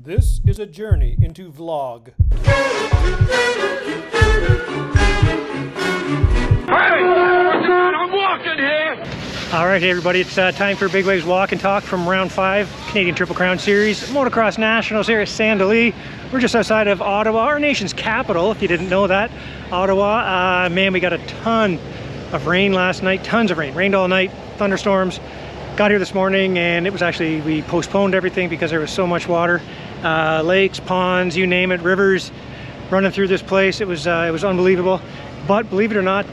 This is a journey into vlog. I'm walking here. All right, hey everybody, it's time for Bigwave's Walk and Talk from Round 5, Canadian Triple Crown Series, Motocross Nationals here at Saint-Denis. We're just outside of Ottawa, our nation's capital, if you didn't know that. Ottawa, man, we got a ton of rain last night, tons of rain. Rained all night, thunderstorms. Got here this morning and it was actually, we postponed everything because there was so much water. Lakes, ponds, you name it, rivers running through this place. It was unbelievable. But believe it or not,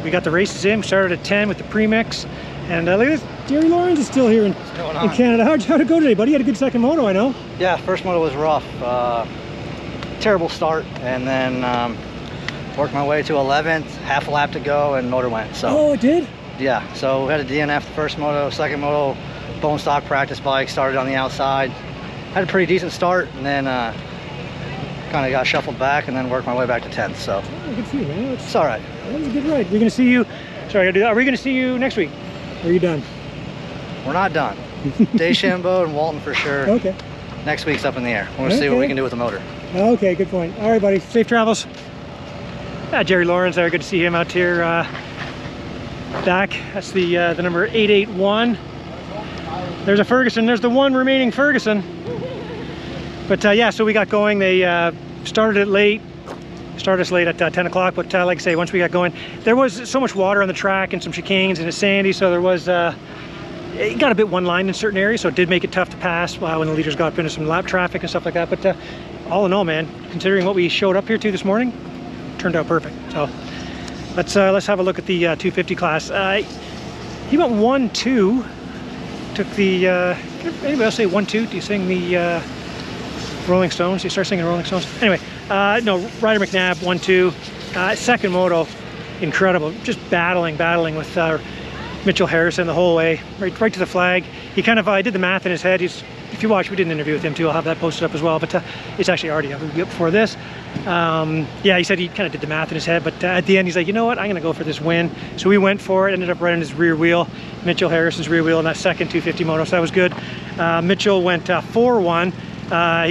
we got the races in. We started at 10 with the premix. And look at this, Jerry Lorenz is still here in Canada. How'd it go today, buddy? You had a good second moto, I know. Yeah, first moto was rough. Terrible start, and then worked my way to 11th, half a lap to go, and motor went. So. Oh, it did? Yeah, so we had a DNF the first moto, second moto, bone stock practice bike, started on the outside. Had a pretty decent start, and then kind of got shuffled back, and then worked my way back to 10th. So. Oh, good for you, man. It's all right. That was a good ride. We're going to see you. Sorry, I gotta do that. Are we going to see you next week? Or are you done? We're not done. Deschambault and Walton for sure. Okay. Next week's up in the air. We'll see what we can do with the motor. Okay, good point. All right, buddy. Safe travels. Jerry Lorenz there. Good to see him out here back. That's the number 881. There's a Ferguson. There's the one remaining Ferguson. But yeah, so we got going. They started it late. Started us late at 10 o'clock, but like I say, once we got going, there was so much water on the track and some chicanes and it's sandy, so there was, it got a bit one-lined in certain areas, so it did make it tough to pass when the leaders got up into some lap traffic and stuff like that. But all in all, man, considering what we showed up here to this morning, turned out perfect. So let's have a look at the 250 class. He went 1-2, took the, anybody else say 1-2? Do you sing the Rolling Stones? Do you start singing Rolling Stones? Anyway, no, Ryder McNabb 1-2. Second moto, incredible. Just battling with Mitchell Harrison the whole way, right to the flag. He kind of, I did the math in his head. If you watch, we did an interview with him too. I'll have that posted up as well, but it's actually already up before this. Yeah, he said he kind of did the math in his head, but at the end he's like, you know what, I'm gonna go for this win. So we went for it, ended up right on his rear wheel, Mitchell Harrison's rear wheel in that second 250 moto, so that was good. Mitchell went 4-1.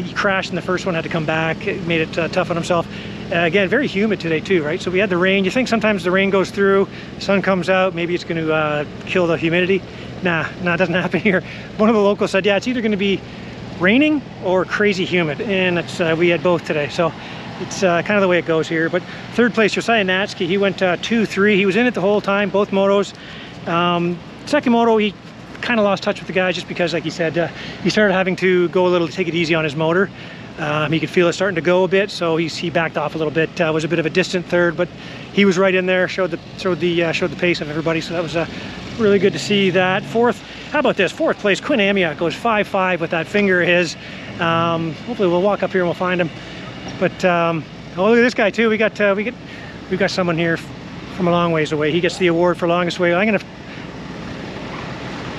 He crashed in the first one, had to come back. It made it tough on himself. Again, very humid today too, right? So we had the rain. You think sometimes the rain goes through, the sun comes out, maybe it's going to kill the humidity. Nah, it doesn't happen here. One of the locals said, yeah, it's either going to be raining or crazy humid, and it's, we had both today. So it's kind of the way it goes here. But third place, Josiah Natsky, he went 2-3. He was in it the whole time, both motos. Second moto, he kind of lost touch with the guy just because, like he said, he started having to go a little, take it easy on his motor. He could feel it starting to go a bit, so he backed off a little bit. Was a bit of a distant third, but he was right in there, showed the pace of everybody, so that was really good to see that. Fourth, how about this? Fourth place, Quinn Amyotte goes 5-5 with that finger of his. Hopefully we'll walk up here and we'll find him. But oh, look at this guy too. We've got someone here from a long ways away. He gets the award for longest way.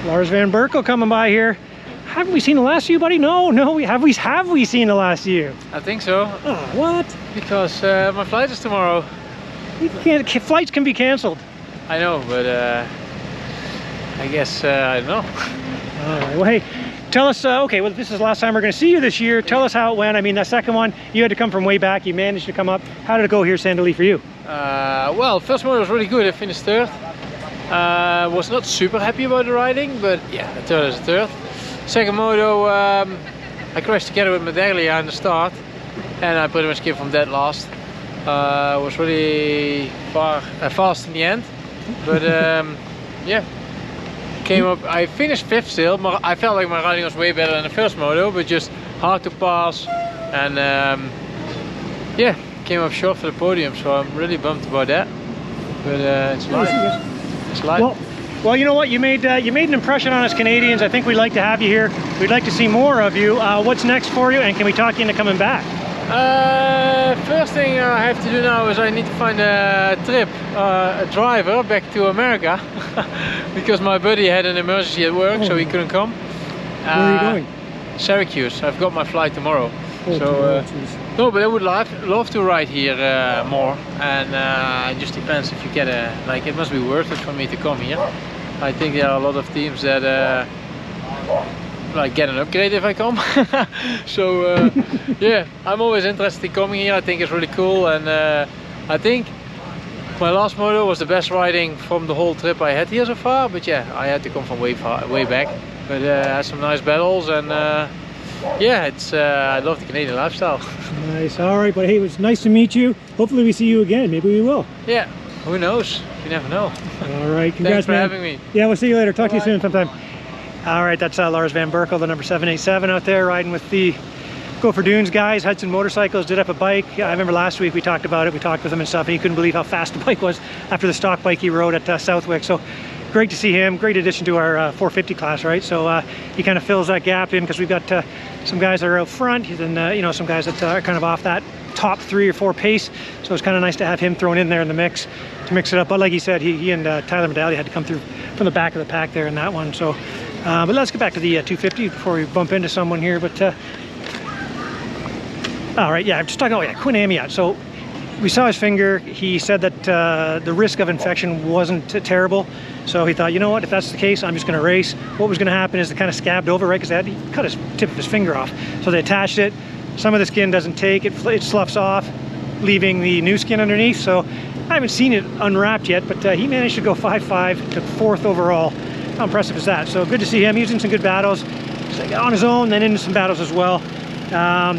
Lars van Berkel coming by here. Haven't we seen the last of you, buddy? No, have we seen the last of you? I think so. Oh, what? Because my flight is tomorrow. Flights can be cancelled. I know, but I guess I don't know. All right, well, hey, tell us, okay, well, this is the last time we're going to see you this year. Tell us how it went. I mean, that second one, you had to come from way back. You managed to come up. How did it go here, Saint-Denis, for you? Well, first motor was really good. I finished third. Was not super happy about the riding, but yeah, the third is a third. Second moto, I crashed together with Medaglia in the start, and I pretty much came from dead last. Was really fast in the end, but yeah, came up. I finished fifth still. I felt like my riding was way better than the first moto, but just hard to pass, and yeah, came up short for the podium. So I'm really bummed about that, but it's life. It's life. Well, you know what? You made an impression on us Canadians. I think we'd like to have you here. We'd like to see more of you. What's next for you, and can we talk you into coming back? First thing I have to do now is I need to find a driver back to America because my buddy had an emergency at work, so he couldn't come. Where are you going? Syracuse. I've got my flight tomorrow. Oh, so no, but I would love to ride here more, and it just depends if you get it must be worth it for me to come here. I think there are a lot of teams that like get an upgrade if I come. So yeah, I'm always interested in coming here. I think it's really cool, and I think my last moto was the best riding from the whole trip I had here so far. But yeah, I had to come from way back. But had some nice battles, and yeah, it's I love the Canadian lifestyle. Nice. All right, but hey, it was nice to meet you. Hopefully we see you again. Maybe we will. Yeah, who knows? You never know. All right, congrats, Thanks for man. having me. Yeah, we'll see you later. Talk to you soon sometime. All right, that's Lars van Berkel, the number 787 out there, riding with the Go for Dunes guys. Hudson Motorcycles did up a bike. I remember last week we talked about it. We talked with him and stuff, and he couldn't believe how fast the bike was after the stock bike he rode at Southwick. So great to see him. Great addition to our 450 class, right? So he kind of fills that gap in, because we've got some guys that are out front, and you know, some guys that are kind of off that top 3 or 4 pace. So it's kind of nice to have him thrown in there in the mix to mix it up. But like he said, he and Tyler Medalli had to come through from the back of the pack there in that one. So but let's get back to the 250 before we bump into someone here. But all right, yeah, I'm just talking. Oh yeah, Quinn Amyotte. So we saw his finger. He said that the risk of infection wasn't terrible. So he thought, you know what, if that's the case, I'm just going to race. What was going to happen is it kind of scabbed over, right? Because he cut his tip of his finger off. So they attached it. Some of the skin doesn't take, it sloughs off, leaving the new skin underneath. So I haven't seen it unwrapped yet, but he managed to go 5.5 to 4th overall. How impressive is that? So good to see him. He was in some good battles. So on his own, then into some battles as well.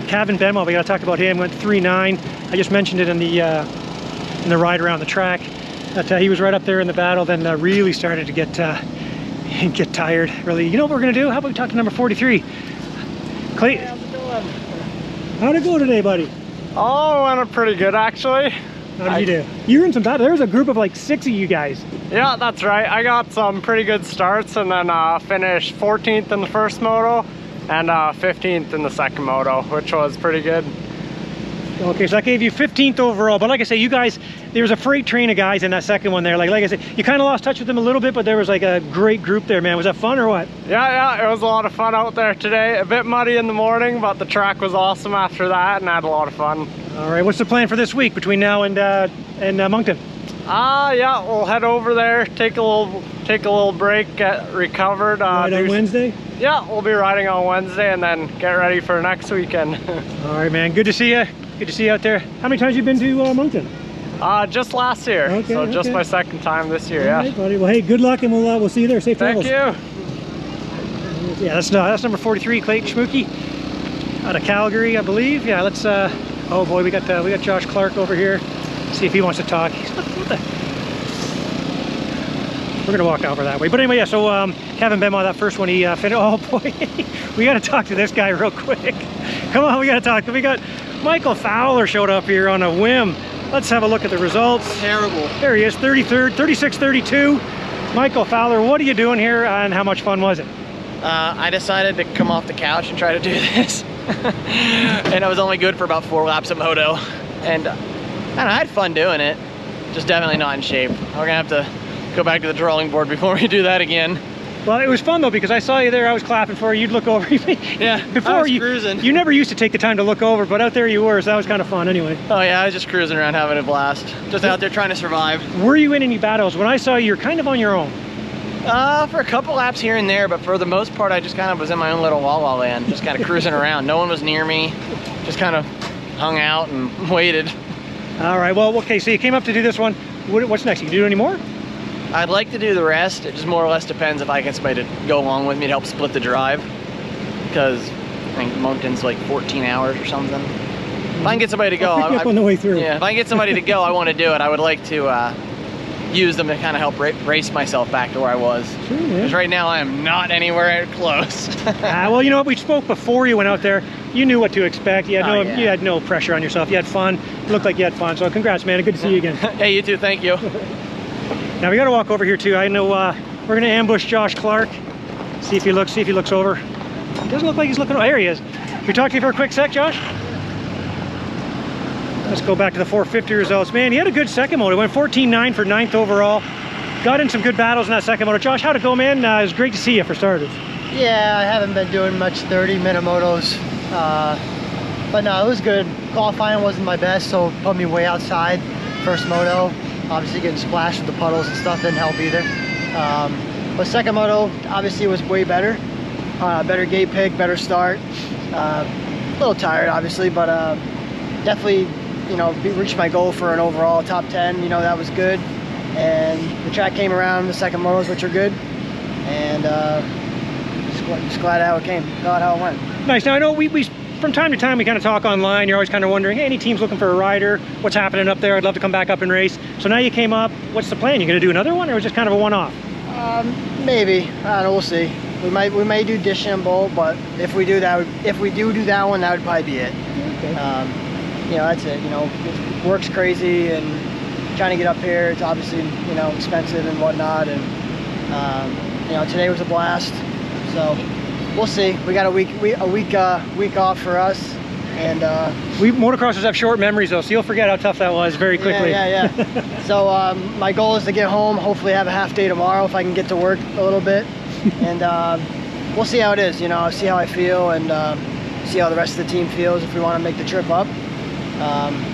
Kevin Benwell, we got to talk about him, went 3.9. I just mentioned it in the ride around the track. That he was right up there in the battle, then really started to get tired. Really, you know what we're gonna do? How about we talk to number 43, Clayton? How's it going? How'd it go today, buddy? Oh, it went pretty good actually. How did you do? You were in some battle. There was a group of like 6 of you guys. Yeah, that's right. I got some pretty good starts, and then finished 14th in the first moto and 15th in the second moto, which was pretty good. Okay, so that gave you 15th overall. But like I say, you guys, there was a freight train of guys in that second one there. Like I said, you kind of lost touch with them a little bit, but there was like a great group there, man. Was that fun or what? Yeah, it was a lot of fun out there today. A bit muddy in the morning, but the track was awesome after that, and I had a lot of fun. All right, what's the plan for this week between now and Moncton? Yeah, we'll head over there, take a little break, get recovered. Right on Wednesday? Yeah, we'll be riding on Wednesday, and then get ready for next weekend. All right, man. Good to see you. Good to see you out there. How many times have you been to Moncton? Just last year. Okay, so just okay. my second time this year. All right, buddy. Well, hey, good luck, and we'll see you there. Safe travels. Thank you. Yeah, that's number 43, Clayton Schmucki, out of Calgary, I believe. Yeah, let's. Oh boy, we got Josh Clark over here. See if he wants to talk. What the? We're gonna walk over that way. But anyway, yeah. So Kevin Benwell, that first one, he finished. Oh boy, we got to talk to this guy real quick. Come on, we got to talk. We got Michael Fowler showed up here on a whim. Let's have a look at the results. Terrible. There he is, 33rd, 36-32. Michael Fowler, what are you doing here, and how much fun was it? I decided to come off the couch and try to do this. And I was only good for about 4 laps of moto. And I don't know, I had fun doing it. Just definitely not in shape. We're gonna have to go back to the drawing board before we do that again. Well, it was fun though, because I saw you there, I was clapping for you, you'd look over. Yeah, before I was cruising. You never used to take the time to look over, but out there you were, so that was kind of fun anyway. Oh yeah, I was just cruising around having a blast. Just out there trying to survive. Were you in any battles? When I saw you, you're kind of on your own. For a couple laps here and there, but for the most part, I just kind of was in my own little Wawa land, just kind of cruising around. No one was near me, just kind of hung out and waited. All right, well, okay, so you came up to do this one. What's next? You can do any more? I'd like to do the rest. It just more or less depends if I get somebody to go along with me to help split the drive, because I think Moncton's like 14 hours or something. If I can get somebody to go, I'll pick you up on the way through. Yeah, if I can get somebody to go, I want to do it. I would like to use them to kind of help race myself back to where I was. Sure, yeah. Because right now I am not anywhere close. Well, you know what? We spoke before you went out there. You knew what to expect. You had, yeah. You had no pressure on yourself. You had fun. It looked like you had fun. So congrats, man. Good to see you again. Hey, you too. Thank you. Now we got to walk over here too. I know we're going to ambush Josh Clark. See if he looks over. He doesn't look like he's looking over. There he is. Can we talk to you for a quick sec, Josh? Let's go back to the 450 results. Man, he had a good second moto. Went 14.9 for 9th overall. Got in some good battles in that second moto. Josh, how'd it go, man? It was great to see you for starters. Yeah, I haven't been doing much 30-minute motos, but no, it was good. Qualifying wasn't my best, so put me way outside. First moto, obviously getting splashed with the puddles and stuff didn't help either. But second moto, obviously, was way better. better gate pick, better start. A little tired, obviously, but definitely, you know, reached my goal for an overall top 10. You know, that was good. And the track came around, the second motos, which are good. And just glad how it came, glad how it went. Nice. Now I know we from time to time we kind of talk online. You're always kind of wondering, hey, any teams looking for a rider? What's happening up there? I'd love to come back up and race. So now you came up. What's the plan? You going to do another one, or was it just kind of a one-off? Maybe. I don't know. We'll see. We may do Dish and Bowl, but if we do that, if we do that one, that would probably be it. Okay. You know, that's it. You know, work's crazy, and trying to get up here, it's obviously, you know, expensive and whatnot. And you know, today was a blast. So we'll see. We got a week off for us, and we motocrossers have short memories though, so you'll forget how tough that was very quickly. Yeah. So my goal is to get home, hopefully have a half day tomorrow if I can get to work a little bit, and we'll see how it is. You know, see how I feel, and see how the rest of the team feels if we want to make the trip up.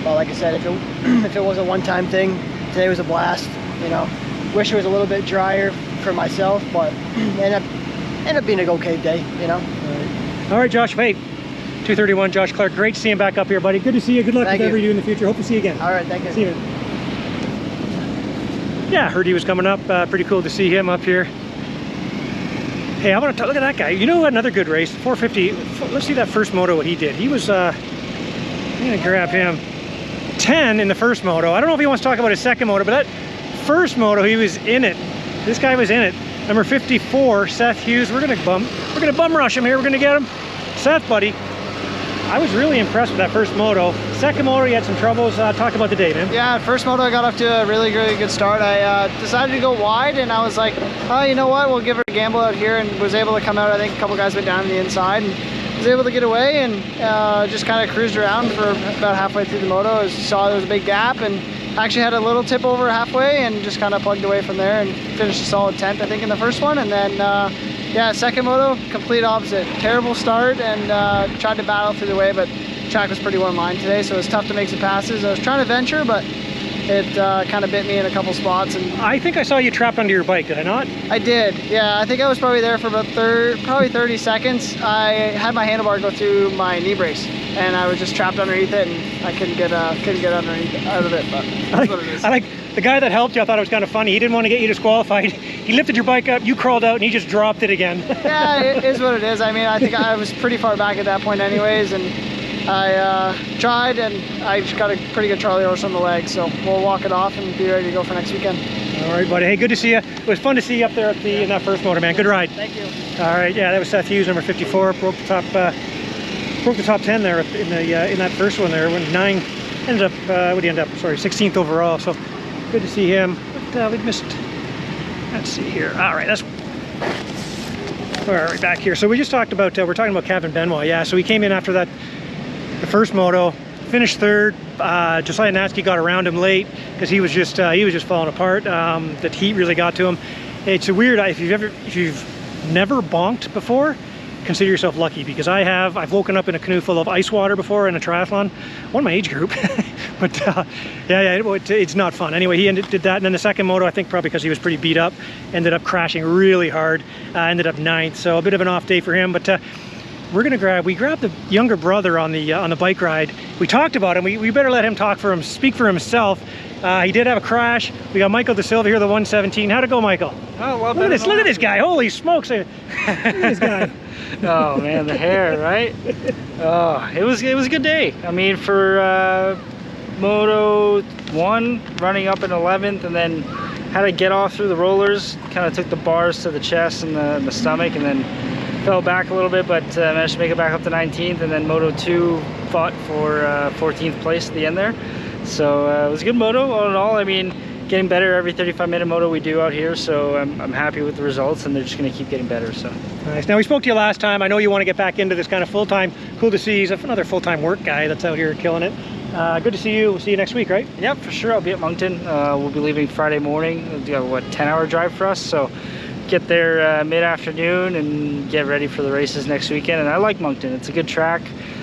But like I said, if it was a one-time thing, today was a blast. You know, wish it was a little bit drier for myself, but ended up being an okay day. You know. All right, Josh. Hey, 231, Josh Clark. Great to see him back up here, buddy. Good to see you. Good luck with whatever you do in the future. Hope to see you again. All right, thank you. See you. Yeah, I heard he was coming up. Pretty cool to see him up here. Hey, I want to look at that guy. You know, another good race, 450. Let's see that first moto, what he did. He was, I'm going to grab him. 10 in the first moto. I don't know if he wants to talk about his second moto, but that first moto, he was in it. This guy was in it. Number 54, Seth Hughes. We're gonna bum rush him here. We're gonna get him. Seth, buddy, I was really impressed with that first moto. Second moto, you had some troubles. Talk about the day, man. Yeah, first moto I got off to a really good start. I decided to go wide, and I was like, oh, you know what? We'll give it a gamble out here, and was able to come out. I think a couple guys went down on the inside, and was able to get away, and just kind of cruised around for about halfway through the moto. Saw there was a big gap, and actually had a little tip over halfway, and just kind of plugged away from there and finished a solid 10th, I think, in the first one. And then yeah, second moto, complete opposite. Terrible start, and tried to battle through the way, but track was pretty one line today, so it was tough to make some passes. I was trying to venture, but it kind of bit me in a couple spots. And I think I saw you trapped under your bike, did I not? I did, yeah. I think I was probably there for about probably 30 seconds. I had my handlebar go through my knee brace, and I was just trapped underneath it, and I couldn't get underneath out of it, but that's what it is. I like the guy that helped you. I thought it was kind of funny. He didn't want to get you disqualified. He lifted your bike up, you crawled out, and he just dropped it again. Yeah, it is what it is. I mean, I think I was pretty far back at that point anyways, and I tried, and I just got a pretty good Charlie horse on the leg, so we'll walk it off and be ready to go for next weekend. All right, buddy. Hey, good to see you. It was fun to see you up there in that first motor, man. Good ride. Thank you. All right, yeah, that was Seth Hughes, number 54. Broke the top 10 there in that first one there. Went 9, ended up what did he end up? Sorry, 16th overall. So good to see him. But we missed. Let's see here. All right, that's. All right, back here. So we just talked about. We're talking about Kevin Benoit. Yeah. So he came in after that. The first moto, finished third. Josiah Natsky got around him late because he was just falling apart. The heat really got to him. It's a weird. If you've never bonked before, consider yourself lucky, because I've woken up in a canoe full of ice water before in a triathlon, one of my age group. But yeah, it's not fun. Anyway, he did that, and then the second moto, I think probably because he was pretty beat up, ended up crashing really hard. Ended up 9th, so a bit of an off day for him. But we grabbed the younger brother on the bike ride. We talked about him. We better let him speak for himself. He did have a crash. We got Michael DaSilva here, the 117. How'd it go, Michael? Oh, well, look at this guy. Holy smokes. Look at this guy. Oh man, the hair, right? Oh, it was a good day. I mean, for Moto 1, running up in 11th, and then had to get off through the rollers. Kind of took the bars to the chest and the stomach, and then fell back a little bit, but managed to make it back up to 19th. And then Moto 2 fought for 14th place at the end there. So it was a good moto all in all. I mean, getting better every 35-minute moto we do out here, so I'm happy with the results, and they're just going to keep getting better. So nice. Now, we spoke to you last time. I know you want to get back into this kind of full-time. Cool to see he's another full-time work guy that's out here killing it. Good to see you. We'll see you next week, right? Yep, for sure. I'll be at Moncton. We'll be leaving Friday morning. It'll be a 10-hour drive for us, so get there mid-afternoon and get ready for the races next weekend. And I like Moncton. It's a good track,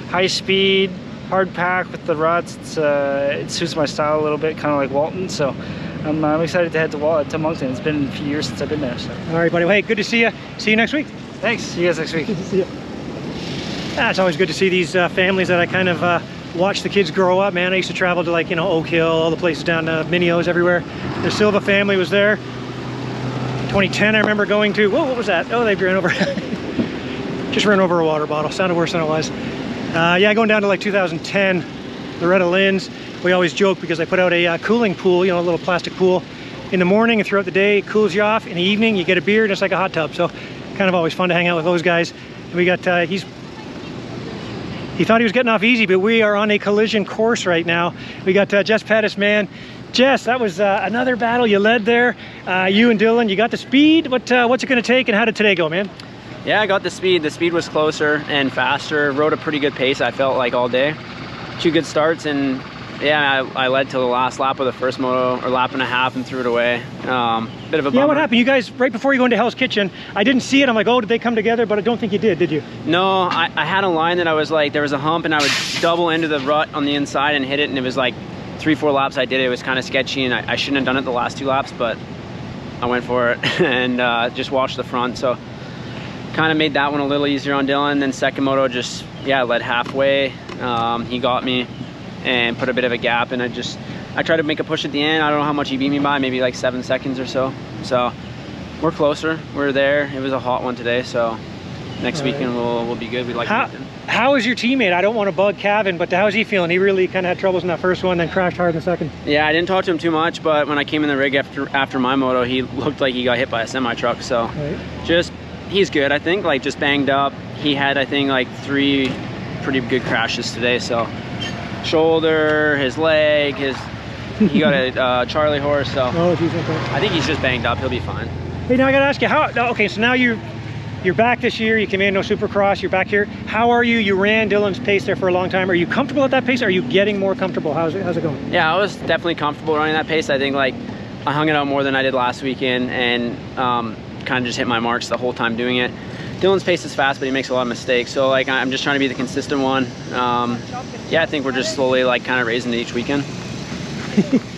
high speed, hard pack with the ruts. It suits my style a little bit, kind of like Walton. So I'm excited to head to Moncton. It's been a few years since I've been there. So. All right, buddy. Well, hey, good to see you. See you next week. Thank Thanks. You guys next week. See ya. It's always good to see these families that I kind of watch the kids grow up, man. I used to travel to, like, you know, Oak Hill, all the places down to Minneos, everywhere. The Silva family was there. 2010, I remember going to, whoa, what was that? Oh, they ran over, just ran over a water bottle. Sounded worse than it was. Yeah, going down to like 2010, Loretta Lynn's. We always joke because they put out a cooling pool, you know, a little plastic pool in the morning, and throughout the day it cools you off. In the evening you get a beer, and it's like a hot tub. So kind of always fun to hang out with those guys. And we got, he thought he was getting off easy, but we are on a collision course right now. We got Jess Patterson, man. Jess, that was another battle you led there. You and Dylan, you got the speed. What's it going to take, and how did today go, man? Yeah, I got the speed. The speed was closer and faster. Rode a pretty good pace, I felt like, all day. 2 good starts, and yeah, I led till the last lap of the first moto, or lap and a half, and threw it away. Bit of a bummer. Yeah, what happened? You guys, right before you go into Hell's Kitchen, I didn't see it. I'm like, oh, did they come together? But I don't think you did you? No, I had a line that I was like, there was a hump, and I would double into the rut on the inside and hit it, and it was like 3-4 laps I did it. It was kind of sketchy, and I shouldn't have done it the last 2 laps, but I went for it and just watched the front. So kind of made that one a little easier on Dylan. Then second moto, just, yeah, led halfway. He got me and put a bit of a gap, and I tried to make a push at the end. I don't know how much he beat me by, maybe like 7 seconds or so. So we're closer, we're there. It was a hot one today, so next weekend we'll be good. We like it. How is your teammate? I don't want to bug Kevin, but how's he feeling? He really kind of had troubles in that first one, then crashed hard in the second. Yeah, I didn't talk to him too much, but when I came in the rig after my moto, he looked like he got hit by a semi-truck. So he's good, I think, like just banged up. He had, I think, like 3 pretty good crashes today. So shoulder, his leg, he got a Charlie horse. So I think he's just banged up. He'll be fine. Hey, now I gotta ask you, okay, so now you're back this year, you came in, no Supercross, you're back here. How are you? You ran Dylan's pace there for a long time. Are you comfortable at that pace? Are you getting more comfortable? How's it going? Yeah, I was definitely comfortable running that pace. I think, like, I hung it out more than I did last weekend, and kind of just hit my marks the whole time doing it. Dylan's pace is fast, but he makes a lot of mistakes. So, like, I'm just trying to be the consistent one. Yeah, I think we're just slowly, like, kind of raising it each weekend.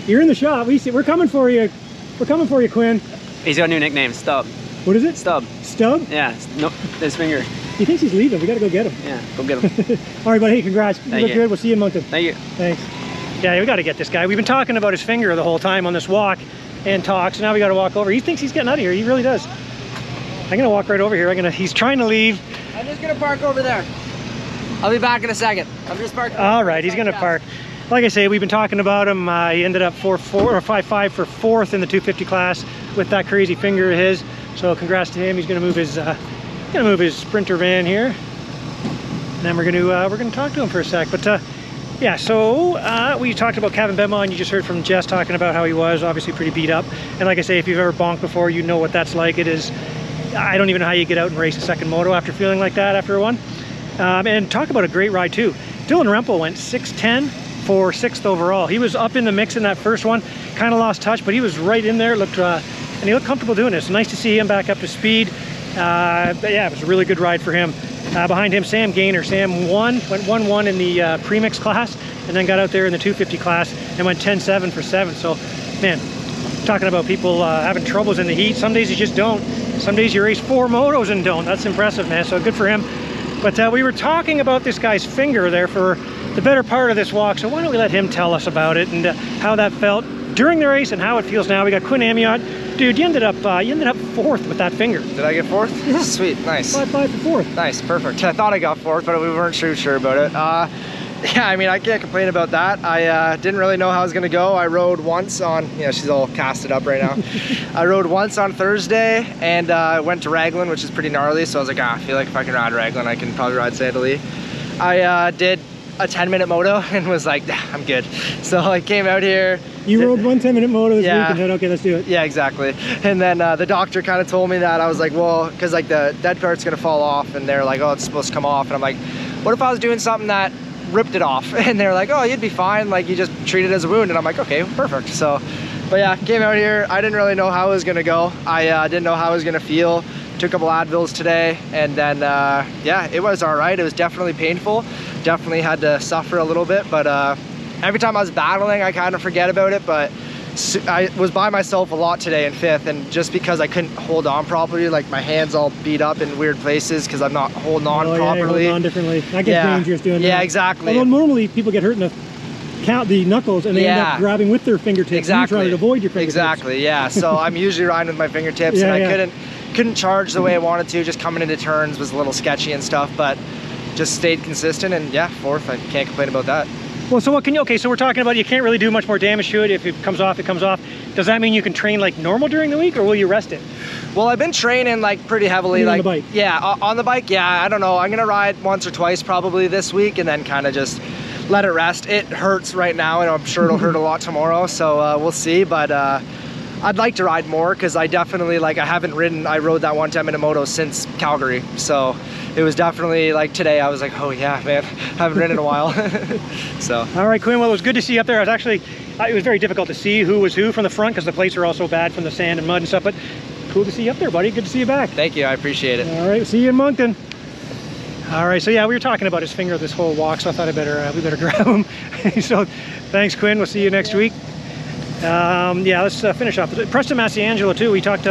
You're in the shop. We're coming for you. We're coming for you, Quinn. He's got a new nickname, Stub. What is it? Stub. Stub? Yeah, no, his finger. He thinks he's leaving. We gotta go get him. Yeah, go get him. All right, buddy. Hey, congrats. You look good. We'll see you in Moncton. Thank you. Thanks. Yeah, we gotta get this guy. We've been talking about his finger the whole time on this walk and talk, so now we gotta walk over. He thinks he's getting out of here. He really does. I'm gonna walk right over here. He's trying to leave. I'm just gonna park over there. I'll be back in a second. I'm just parking. All right, he's gonna park. Like I say, we've been talking about him. He ended up 4-4 or 5-5 for 4th in the 250 class with that crazy finger of his. So congrats to him. He's gonna move his Sprinter van here, and then we're gonna talk to him for a sec. But yeah, so we talked about Kevin Bema, and you just heard from Jess talking about how he was obviously pretty beat up. And like I say, if you've ever bonked before, you know what that's like. It is. I don't even know how you get out and race a second moto after feeling like that after one. And talk about a great ride too. Dylan Rempel went 6'10" for 6th overall. He was up in the mix in that first one, kind of lost touch, but he was right in there. And he looked comfortable doing this. Nice to see him back up to speed. But yeah, it was a really good ride for him. Behind him, Sam Gaynor. Sam went 1-1 in the premix class, and then got out there in the 250 class and went 10-7 for 7th. So, man, talking about people having troubles in the heat. Some days you just don't. Some days you race 4 motos and don't. That's impressive, man. So good for him. But we were talking about this guy's finger there for the better part of this walk. So why don't we let him tell us about it and how that felt during the race and how it feels now. We got Quinn Amyotte. Dude, you ended up 4th with that finger. Did I get 4th? Yeah. Sweet, nice. 5-5 for 4th. Nice, perfect. I thought I got 4th, but we weren't sure about it. Yeah, I mean, I can't complain about that. I didn't really know how I was gonna go. I rode once on, she's all casted up right now. I rode once on Thursday and went to Raglan, which is pretty gnarly. So I was like, I feel like if I can ride Raglan, I can probably ride Sandali. I did a 10-minute moto and was like, I'm good. So I came out here. You rode one 10-minute moto this week and said, okay, let's do it. Yeah, exactly. And then the doctor kind of told me that. I was like, well, because like the dead part's gonna fall off, and they're like, oh, it's supposed to come off. And I'm like, what if I was doing something that ripped it off? And they're like, oh, you'd be fine. Like, you just treat it as a wound. And I'm like, okay, perfect. So, but yeah, came out here. I didn't really know how it was gonna go. I didn't know how I was gonna feel. Took a couple Advils today, and then yeah, it was all right. It was definitely painful. Definitely had to suffer a little bit, but every time I was battling, I kind of forget about it. But I was by myself a lot today in 5th, and just because I couldn't hold on properly, like my hands all beat up in weird places because I'm not holding on properly. Holding on differently. That gets dangerous doing that. Yeah, exactly. Although normally people get hurt in the knuckles and they end up grabbing with their fingertips. Exactly. And you try to avoid your fingertips. Exactly, yeah. So I'm usually riding with my fingertips, and I couldn't charge the way I wanted to. Just coming into turns was a little sketchy and stuff, but just stayed consistent, and yeah, 4th. I can't complain about that. Well, so what can you, okay, so we're talking about you can't really do much more damage to it. If it comes off, it comes off. Does that mean you can train like normal during the week, or will you rest it? Well, I've been training like pretty heavily. Like on the bike? Yeah, on the bike, yeah. I don't know. I'm gonna ride once or twice probably this week, and then kind of just let it rest. It hurts right now, and I'm sure it'll hurt a lot tomorrow, so we'll see. But I'd like to ride more, because I definitely, like, I rode that one time in a moto since Calgary, so it was definitely like today I was like, oh yeah, man, haven't ridden in a while. So all right, Quinn, well, it was good to see you up there. It was very difficult to see who was who from the front because the plates are all so bad from the sand and mud and stuff, but cool to see you up there, buddy. Good to see you back. Thank you, I appreciate it. All right, see you in Moncton. All right, so yeah, we were talking about his finger this whole walk, so I thought we better grab him. So thanks, Quinn. We'll see you next week. Yeah, let's finish off. Preston Massey too. We talked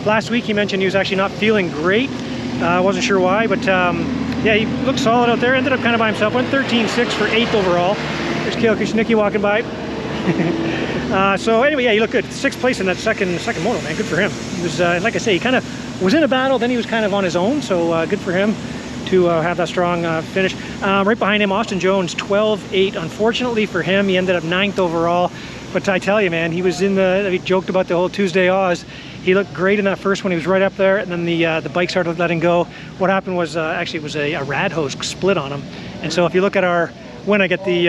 last week. He mentioned he was actually not feeling great. Wasn't sure why, but yeah, he looked solid out there. Ended up kind of by himself. Went 13.6 for 8th overall. There's Kale Schmucki walking by. So anyway, yeah, he looked good. 6th place in that second moto, man. Good for him. He was, like I say, he kind of was in a battle. Then he was kind of on his own. So good for him to have that strong finish. Right behind him, Austin Jones, 12.8. Unfortunately for him, he ended up 9th overall. But I tell you, man, he was we joked about the whole Tuesday Oz. He looked great in that first one. He was right up there, and then the bike started letting go. What happened was actually it was a rad hose split on him. And so if you look at when I get the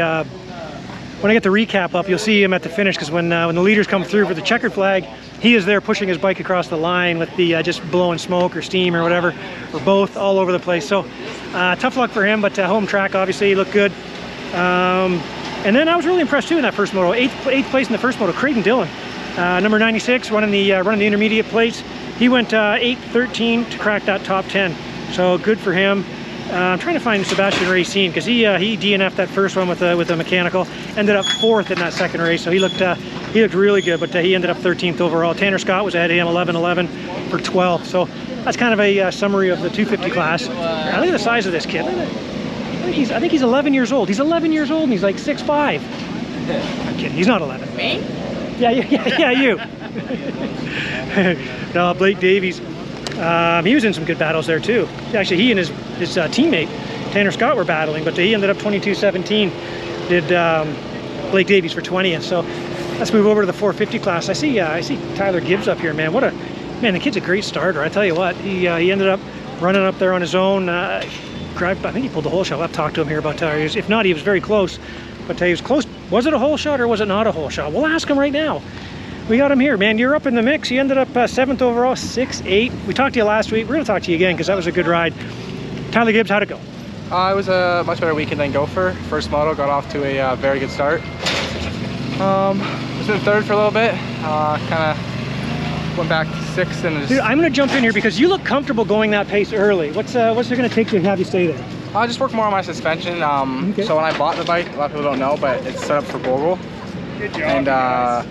recap up, you'll see him at the finish, because when the leaders come through for the checkered flag, he is there pushing his bike across the line with the just blowing smoke or steam or whatever, or both, all over the place. So tough luck for him, but home track, obviously, he looked good. And then I was really impressed too in that first moto. 8th place in the first moto, Clayton Dillon, number 96, running the intermediate plates. He went 8.13 to crack that top 10. So good for him. I'm trying to find Sebastian Racine, because he DNF'd that first one with a mechanical. Ended up 4th in that second race, so he looked really good. But he ended up 13th overall. Tanner Scott was ahead of him, 11.11 for 12th. So that's kind of a summary of the 250 class. Now, look at the size of this kid. I think he's 11 years old. He's 11 years old and he's like 6'5". I'm kidding, he's not 11. Me? Yeah, you. No, Blake Davies. He was in some good battles there too. Actually, he and his teammate, Tanner Scott, were battling, but he ended up 22.17. Did Blake Davies for 20th. So let's move over to the 450 class. I see Tyler Gibbs up here, man. The kid's a great starter. I tell you what, he ended up running up there on his own. I think he pulled the hole shot. I'll talk to him here about tires. If not, he was very close. But he was close. Was it a hole shot or was it not a hole shot? We'll ask him right now. We got him here, man. You're up in the mix. You ended up 7th overall, 6.8. We talked to you last week. We're going to talk to you again because that was a good ride. Tyler Gibbs, how'd it go? It was a much better weekend than Gopher. First moto got off to a very good start. Was in 3rd for a little bit. Kind of went back to 6th and just... Dude, I'm going to jump in here because you look comfortable going that pace early. What's it going to take to have you stay there? I just worked more on my suspension. Okay. So when I bought the bike, a lot of people don't know, but it's set up for Berkel. Good job. And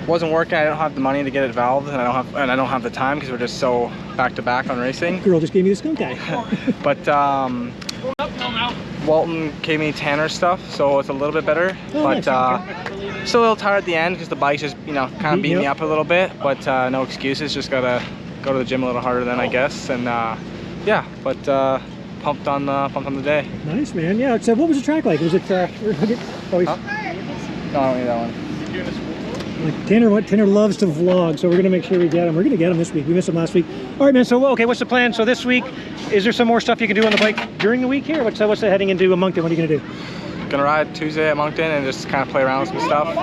wasn't working. I don't have the money to get it valved, and I don't have the time because we're just so back to back on racing. Girl just gave me the skunk eye. But Walton gave me Tanner stuff, so it's a little bit better. But still a little tired at the end because the bike just kind of beat me up a little bit. But no excuses. Just gotta go to the gym a little harder than I guess. And yeah, but pumped on the day. Nice, man. Yeah. So what was the track like? Was it? No, I don't need that one. Tanner loves to vlog, so we're going to make sure we get him. We're going to get him this week. We missed him last week. All right, man. So, okay, what's the plan? So this week, is there some more stuff you can do on the bike during the week here? What's the heading into Moncton? What are you going to do? Gonna ride Tuesday at Moncton and just kind of play around with some stuff.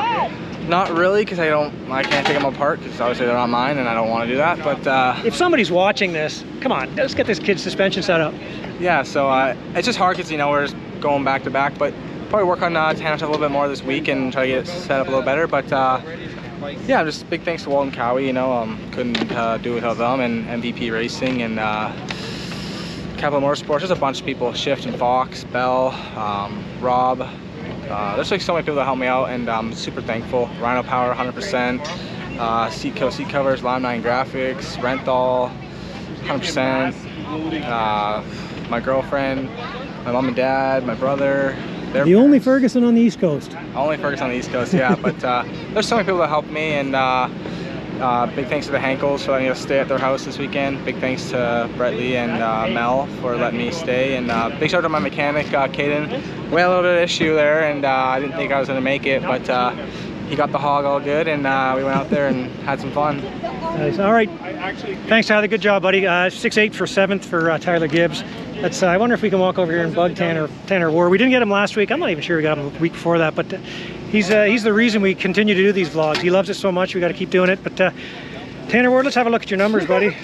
Not really, because I can't take them apart because obviously they're not mine and I don't want to do that. But if somebody's watching this, come on, let's get this kid's suspension set up. Yeah. So it's just hard because we're just going back to back, but probably work on Tanner a little bit more this week and try to get it set up a little better. But yeah, just big thanks to Walton Cowie. Couldn't do it without them, and MVP Racing and Capital Motorsports. Just a bunch of people: Shift and Fox, Bell, Rob, there's like so many people that help me out, and I'm super thankful. Rhino Power 100%, seat covers, Lime 9 Graphics, Rempel 100%, my girlfriend, my mom and dad, my brother. The only Ferguson on the East Coast. Only Ferguson on the East Coast, yeah. But there's so many people that helped me, and big thanks to the Hankels for letting us stay at their house this weekend. Big thanks to Brett Lee and Mel for letting me stay, and big shout out to my mechanic, Clayton. We had a little bit of issue there, and I didn't think I was going to make it, but he got the hog all good, and we went out there and had some fun. Nice. All right. Thanks, Tyler. Good job, buddy. 6'8" for 7th for Tyler Gibbs. That's. I wonder if we can walk over here and bug Tanner Ward. We didn't get him last week. I'm not even sure we got him the week before that, but he's the reason we continue to do these vlogs. He loves it so much. We got to keep doing it. But Tanner Ward, let's have a look at your numbers, buddy.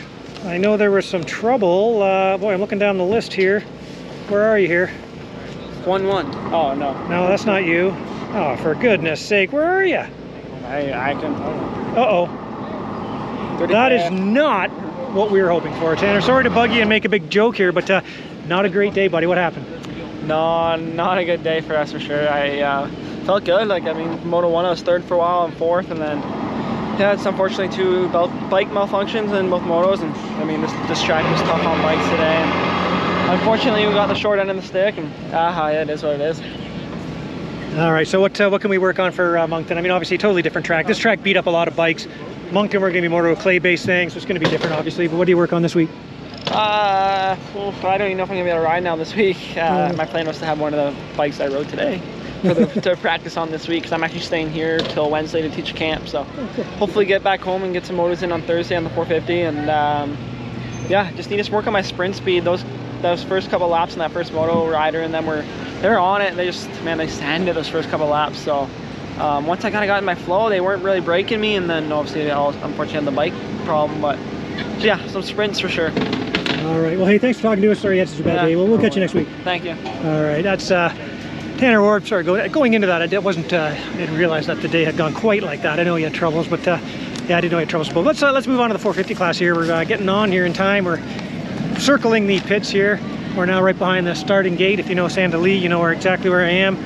I know there was some trouble. Boy, I'm looking down the list here. Where are you here? 1-1. Oh no. No, that's not you. Oh, for goodness sake, where are you? I can. Uh-oh. That is not what we were hoping for, Tanner. Sorry to bug you and make a big joke here, but not a great day, buddy. What happened? No, not a good day for us for sure. I felt good. Like, I mean, Moto 1 I was 3rd for a while and 4th, and then yeah, it's unfortunately 2 bike malfunctions in both motos, and I mean this track was tough on bikes today. And unfortunately, we got the short end of the stick, and it is what it is. All right, so what can we work on for Moncton? I mean, obviously, totally different track. This track beat up a lot of bikes. Moncton, we're going to be more of a clay-based thing, so it's going to be different, obviously. But what do you work on this week? I don't even know if I'm going to be able to ride now this week. My plan was to have one of the bikes I rode today to practice on this week, because I'm actually staying here till Wednesday to teach camp. So hopefully get back home and get some motos in on Thursday on the 450. And yeah, just need to work on my sprint speed. Those first couple laps in that first moto rider, and then they're on it. And they sanded those first couple laps. So once I kind of got in my flow, they weren't really breaking me, and then obviously unfortunately had the bike problem. But so yeah, some sprints for sure. All right. Well, hey, thanks for talking to us. Sorry, it's such a bad day. We'll catch you next week. Thank you. All right. That's Tanner Ward. Sorry, going into that, I didn't realize that the day had gone quite like that. I know he had troubles, but yeah, I didn't know he had troubles. But let's move on to the 450 class here. We're getting on here in time. We're circling the pits here. We're now right behind the starting gate. If you know Santa Lee, you know exactly where I am.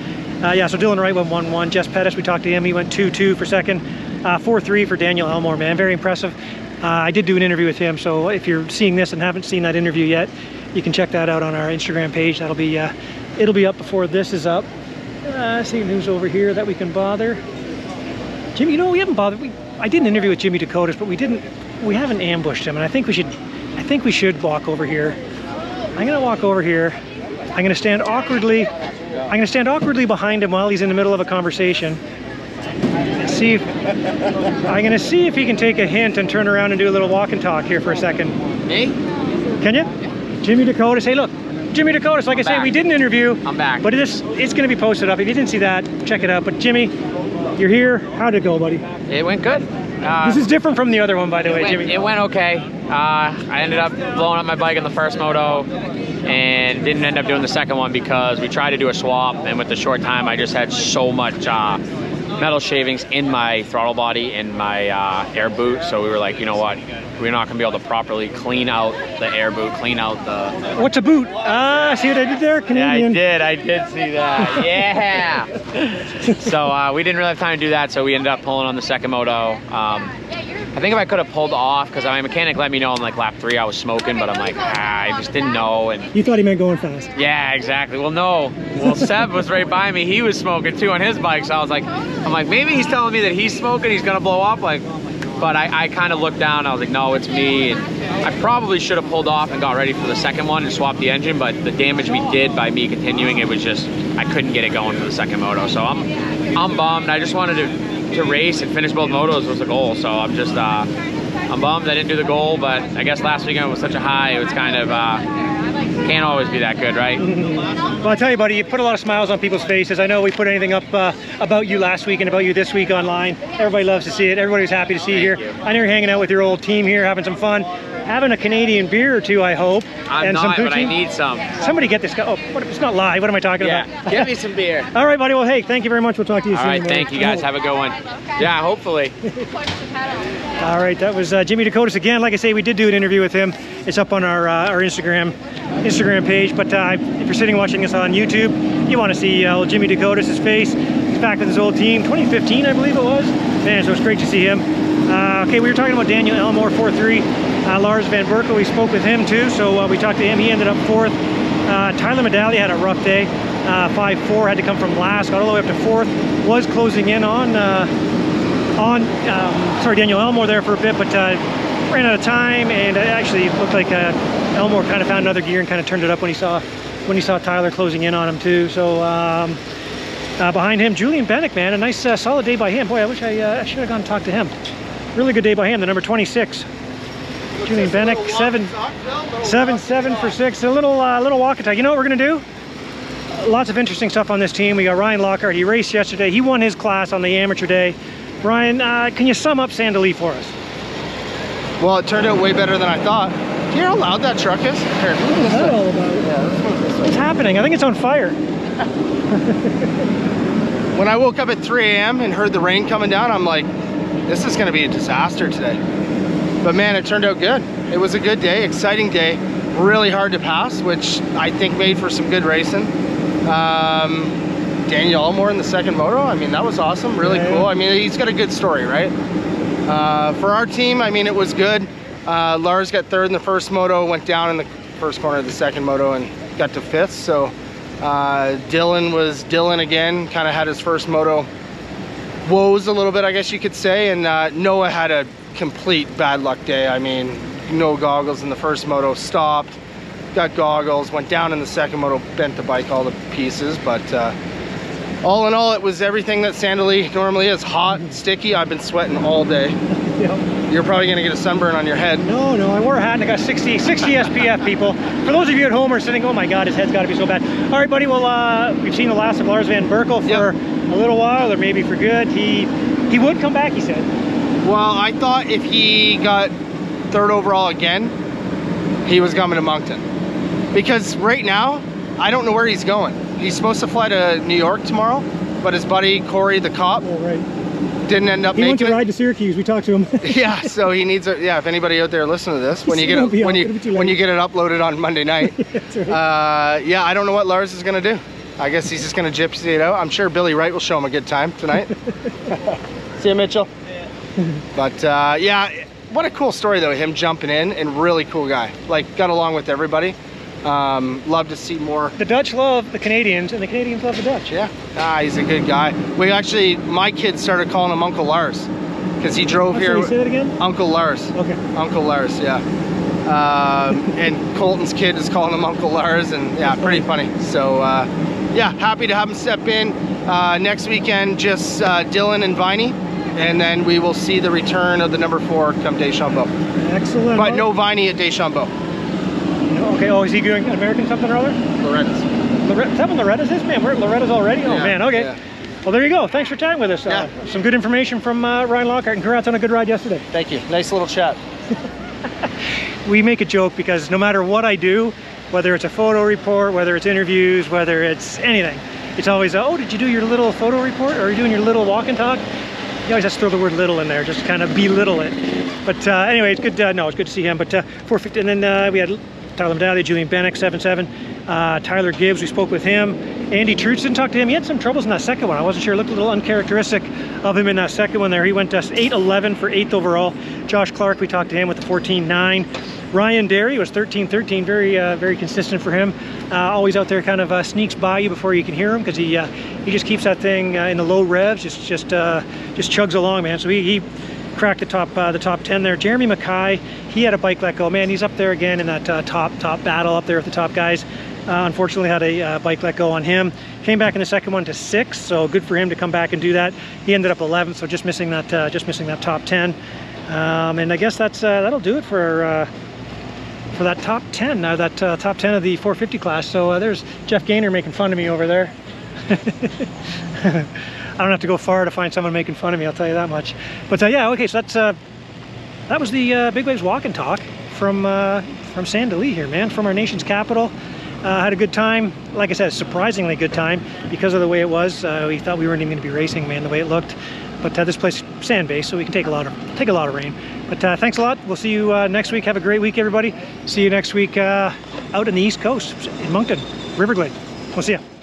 Yeah, so Dylan Wright went 1-1. Jess Pettis, we talked to him. He went 2-2 for 2nd. 4-3 for Daniel Elmore, man. Very impressive. I did do an interview with him, so if you're seeing this and haven't seen that interview yet, you can check that out on our Instagram page. That'll be it'll be up before this is up. See who's over here that we can bother. Jimmy, you know, we haven't bothered. I did an interview with Jimmy Decotis, but we haven't ambushed him, and I think we should walk over here. I'm gonna walk over here. I'm gonna stand awkwardly behind him while he's in the middle of a conversation. I'm gonna see if he can take a hint and turn around and do a little walk and talk here for a second. Me? Can you? Jimmy Decotis. Hey, look, Jimmy Decotis. Like I said, we did an interview. I'm back. But it's gonna be posted up. If you didn't see that, check it out. But Jimmy, you're here. How'd it go, buddy? It went good. This is different from the other one, by the way, Jimmy. It went okay. I ended up blowing up my bike in the first moto and didn't end up doing the second one because we tried to do a swap, and with the short time I just had so much metal shavings in my throttle body and my air boot, so we were like, you know what, we're not gonna be able to properly clean out the air boot, clean out the... What's a boot? See what I did there? Canadian. Yeah, I did see that. Yeah. So we didn't really have time to do that, so we ended up pulling on the second moto. I think if I could have pulled off, because my mechanic let me know on like lap 3 I was smoking, but I'm like, I just didn't know. And you thought he meant going fast. Yeah, exactly. Well, no. Well, Seb was right by me. He was smoking too on his bike, so I'm like, maybe he's telling me that he's smoking, he's gonna blow up. But I kind of looked down. I was like, no, it's me. And I probably should have pulled off and got ready for the second one and swapped the engine. But the damage we did by me continuing, it was just I couldn't get it going for the second moto. So I'm bummed. I just wanted to race and finish both motos was the goal. So I'm just I'm bummed I didn't do the goal. But I guess last weekend was such a high. It was kind of can't always be that good, right? Well, I tell you, buddy, you put a lot of smiles on people's faces. I know we put anything up about you last week and about you this week online. Everybody loves to see it. Everybody's happy to see you here. I know you're hanging out with your old team here, having some fun. having a Canadian beer or two, I hope. I'm and not, some but I poutine. need some. Somebody get this guy. Oh, it's not live. What am I talking about? Give me some beer. All right, buddy. Well, hey, thank you very much. We'll talk to you All soon. right, man. thank you guys. Have a good one. Yeah, hopefully. All right, that was Jimmy Decotis again. Like I say, we did do an interview with him. It's up on our Instagram page. But if you're sitting watching this on YouTube, you want to see Jimmy Decotis' face. He's back with his old team, 2015, I believe it was. Man, so it's great to see him. Okay, we were talking about Daniel Elmore, 4-3. Lars Van Berkel, we spoke with him too. So we talked to him. He ended up 4th. Tyler Medallia had a rough day. 5-4, had to come from last, got all the way up to 4th. Was closing in on Daniel Elmore there for a bit, but ran out of time, and it actually looked like Elmore kind of found another gear and kind of turned it up when he saw Tyler closing in on him too. So behind him, Julian Bennick, man, a nice solid day by him. Boy, I wish I should have gone and talked to him. Really good day by him, the number 26. Julian Bennick, 7 for 6. A little walk attack. You know what we're gonna do? Lots of interesting stuff on this team. We got Ryan Lockhart. He raced yesterday. He won his class on the amateur day. Ryan, can you sum up Sandali for us? Well, it turned out way better than I thought. Do you hear how loud that truck is? Here, What's that all about? What's happening? I think it's on fire. When I woke up at 3 a.m. and heard the rain coming down, I'm like, this is gonna be a disaster today. But man, it turned out good. It was a good day, exciting day, really hard to pass, which I think made for some good racing. Daniel Elmore in the second moto, I mean, that was awesome, really cool. I mean, he's got a good story, right? For our team, I mean, it was good. Lars got 3rd in the first moto, went down in the first corner of the second moto and got to 5th. So Dylan was Dylan again, kind of had his first moto woes a little bit, I guess you could say. And Noah had a complete bad luck day. I mean, no goggles in the first moto, stopped, got goggles, went down in the second moto, bent the bike all to pieces. But all in all, it was everything that Sandali normally is. Hot, sticky. I've been sweating all day. Yep. You're probably gonna get a sunburn on your head. No, I wore a hat and I got 60 SPF, people. For those of you at home who are sitting, oh my God, his head's gotta be so bad. All right, buddy, well, we've seen the last of Lars Van Berkel for a little while, or maybe for good. He would come back, he said. Well, I thought if he got 3rd overall again, he was coming to Moncton. Because right now, I don't know where he's going. He's supposed to fly to New York tomorrow, but his buddy Corey, the cop, didn't end up making it. He went to ride to Syracuse. We talked to him. Yeah, so he needs a, if anybody out there listening to this, when you get it, when you get it uploaded on Monday night, That's right. yeah, I don't know what Lars is gonna do. I guess he's just gonna gypsy it out. I'm sure Billy Wright will show him a good time tonight. See you, Mitchell. But yeah, what a cool story though, him jumping in, and really cool guy. Like, got along with everybody. Love to see more. The Dutch love the Canadians, and the Canadians love the Dutch. Yeah, he's a good guy. We actually, my kids started calling him Uncle Lars because he drove here. Say that again? Uncle Lars. Okay. Uncle Lars, yeah. And Colton's kid is calling him Uncle Lars, and yeah, pretty funny. So yeah, happy to have him step in. Next weekend, just Dylan and Viney, and then we will see the return of the number 4 come Deschambault. Excellent. But no Viney at Deschambault. Okay, oh, is he doing American something or other? Lorenz. Is that what Loretta's is? Man, we're at Loretta's already? Oh, Yeah, man, okay. yeah. Well, there you go. Thanks for chatting with us. Some good information from Ryan Lockhart, and congrats on a good ride yesterday. Thank you. Nice little chat. We make a joke because no matter what I do, whether it's a photo report, whether it's interviews, whether it's anything, it's always, oh, did you do your little photo report, or are you doing your little walk and talk? You always have to throw the word little in there, just kind of belittle it. But anyway, it's good. No, it's good to see him. But 450, and then we had Tyler Medallia, Julian Bennick, 7-7. Tyler Gibbs, we spoke with him. Andy Truce, didn't talk to him. He had some troubles in that second one. I wasn't sure. It looked a little uncharacteristic of him in that second one there. He went 8-11 for 8th overall. Josh Clark, we talked to him with the 14-9. Ryan Derry was 13-13, very consistent for him. Always out there, kind of sneaks by you before you can hear him, because he just keeps that thing in the low revs, just chugs along, man. So he cracked the top 10 there. Jeremy Mackay, he had a bike let go. Man, he's up there again in that top battle up there with the top guys. Unfortunately had a bike let go on him. Came back in the second one to 6th, so good for him to come back and do that. He ended up 11th, so just missing that top 10. And I guess that'll do it for that top 10. Now that top 10 of the 450 class. So there's Jeff Gaynor making fun of me over there. I don't have to go far to find someone making fun of me, I'll tell you that much. But yeah, okay, so that was the Bigwave's walk and talk from Saint Denis here, man, from our nation's capital. Had a good time. Like I said, surprisingly good time because of the way it was. We thought we weren't even going to be racing, man, the way it looked. But this place sand-based, so we can take a lot of rain. But thanks a lot. We'll see you next week. Have a great week, everybody. See you next week out on the East Coast in Moncton, Riverglade. We'll see you.